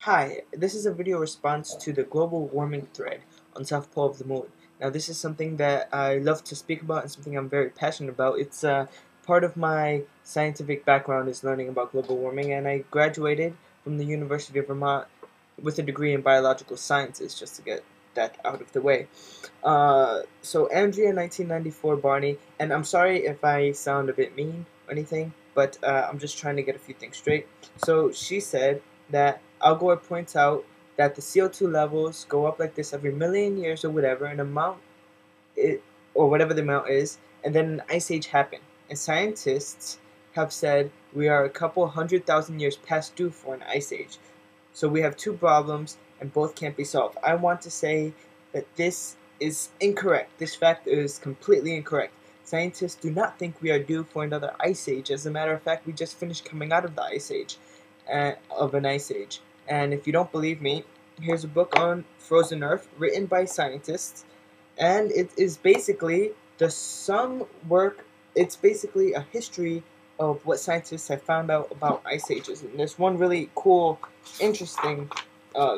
Hi, this is a video response to the global warming thread on South Pole of the Moon. Now this is something that I love to speak about and something I'm very passionate about. It's part of my scientific background is learning about global warming, and I graduated from the University of Vermont with a degree in biological sciences, just to get that out of the way. So Andrea 1994 Barney, and I'm sorry if I sound a bit mean or anything, but I'm just trying to get a few things straight. So she said that Al Gore points out that the CO2 levels go up like this every million years or whatever, an amount or whatever the amount is, and then an ice age happened. And scientists have said we are a couple 100,000 years past due for an ice age. So we have two problems, and both can't be solved. I want to say that this is incorrect. This fact is completely incorrect. Scientists do not think we are due for another ice age. As a matter of fact, we just finished coming out of the ice age, an ice age. And if you don't believe me, here's a book on frozen Earth written by scientists, and it is basically it's basically a history of what scientists have found out about ice ages. And there's one really cool, interesting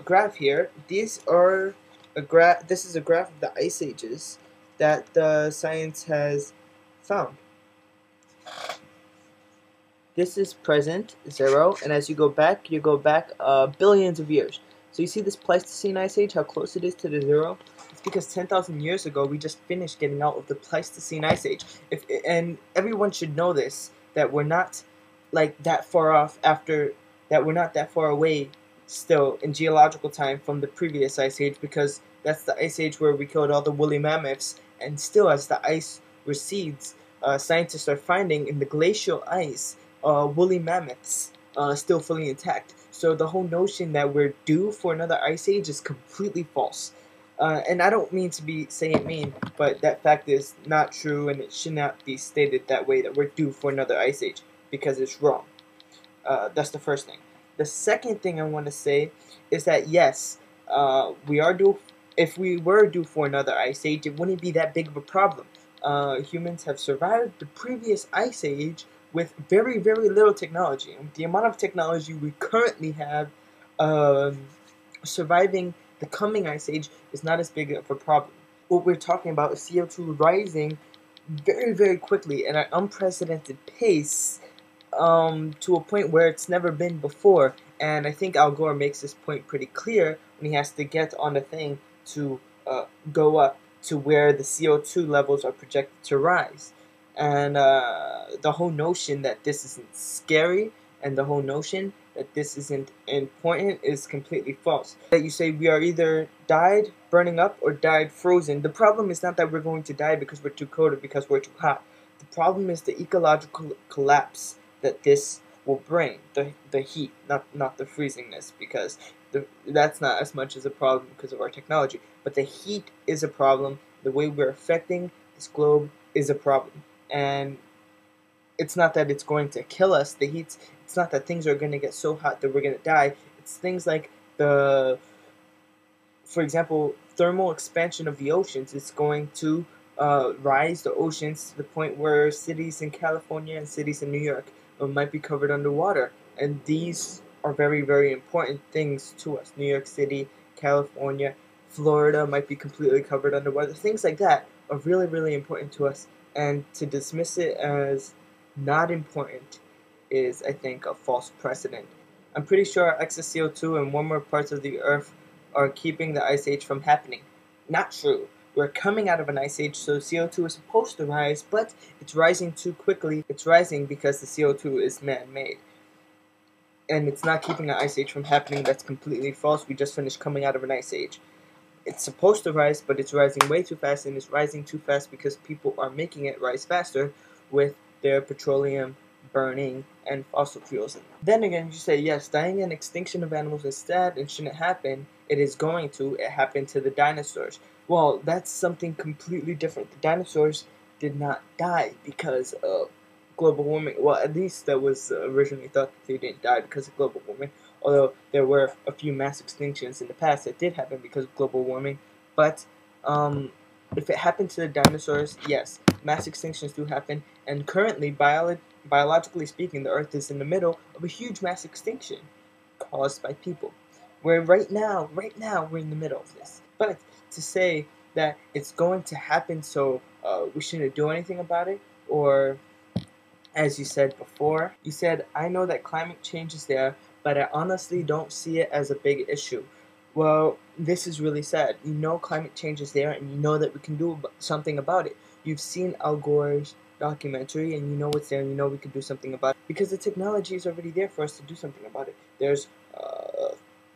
graph here. This is a graph of the ice ages that the science has found. This is present, 0, and as you go back billions of years. So you see this Pleistocene ice age, how close it is to the 0? It's because 10,000 years ago, we just finished getting out of the Pleistocene ice age. And everyone should know this, that we're not like that far off that we're not that far away still in geological time from the previous ice age, because that's the ice age where we killed all the woolly mammoths, and still as the ice recedes, scientists are finding in the glacial ice woolly mammoths still fully intact. So the whole notion that we're due for another ice age is completely false. And I don't mean to be saying mean, but that fact is not true, and it should not be stated that way, that we're due for another ice age, because it's wrong. That's the first thing. The second thing I want to say is that yes, we are due. If we were due for another ice age, it wouldn't be that big of a problem. Humans have survived the previous ice age with very, very little technology. And the amount of technology we currently have, surviving the coming ice age is not as big of a problem. What we're talking about is CO2 rising very, very quickly at an unprecedented pace, to a point where it's never been before. And I think Al Gore makes this point pretty clear when he has to get on a thing to go up to where the CO2 levels are projected to rise. And the whole notion that this isn't scary and the whole notion that this isn't important is completely false. That you say we are either died burning up or died frozen. The problem is not that we're going to die because we're too cold or because we're too hot. The problem is the ecological collapse that this will bring. The heat, not the freezingness, because that's not as much as a problem because of our technology. But the heat is a problem. The way we're affecting this globe is a problem. And it's not that it's going to kill us. It's not that things are going to get so hot that we're going to die. It's things like for example, thermal expansion of the oceans is going to rise the oceans to the point where cities in California and cities in New York might be covered underwater. And these are very, very important things to us. New York City, California, Florida might be completely covered underwater. Things like that are really, really important to us. And to dismiss it as not important is, I think, a false precedent. I'm pretty sure excess CO2 and warmer parts of the Earth are keeping the ice age from happening. Not true. We're coming out of an ice age, so CO2 is supposed to rise, but it's rising too quickly. It's rising because the CO2 is man-made. And it's not keeping an ice age from happening. That's completely false. We just finished coming out of an ice age. It's supposed to rise, but it's rising way too fast, and it's rising too fast because people are making it rise faster with their petroleum burning and fossil fuels. Then again, you say, yes, dying and extinction of animals is sad and shouldn't happen. It is going to. It happened to the dinosaurs. Well, that's something completely different. The dinosaurs did not die because of global warming. Well, at least that was originally thought that they didn't die because of global warming. Although there were a few mass extinctions in the past that did happen because of global warming. But if it happened to the dinosaurs, yes, mass extinctions do happen. And currently, biologically speaking, the Earth is in the middle of a huge mass extinction caused by people. Where right now we're in the middle of this. But to say that it's going to happen, so we shouldn't do anything about it, or as you said before, you said, I know that climate change is there, but I honestly don't see it as a big issue. Well, this is really sad. You know climate change is there, and you know that we can do something about it. You've seen Al Gore's documentary, and you know it's there, and you know we can do something about it. Because the technology is already there for us to do something about it. There's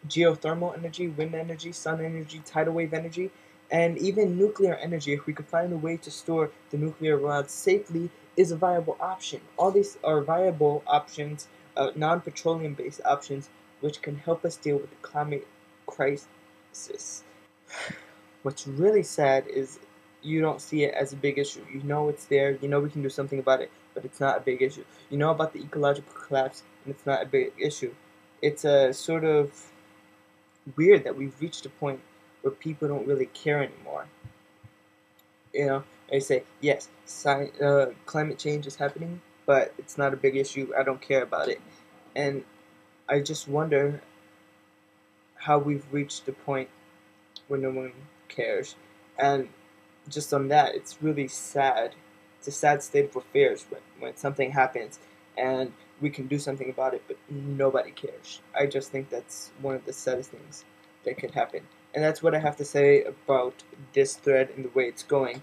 geothermal energy, wind energy, sun energy, tidal wave energy, and even nuclear energy. If we could find a way to store the nuclear rods safely, is a viable option. All these are viable options, non-petroleum based options, which can help us deal with the climate crisis. What's really sad is you don't see it as a big issue. You know it's there, you know we can do something about it, but it's not a big issue. You know about the ecological collapse, and it's not a big issue. It's a sort of weird that we've reached a point where people don't really care anymore. You know, they say, yes, climate change is happening, but it's not a big issue. I don't care about it. And I just wonder how we've reached the point where no one cares. And just on that, it's really sad. It's a sad state of affairs when something happens and we can do something about it, but nobody cares. I just think that's one of the saddest things that could happen. And that's what I have to say about this thread and the way it's going.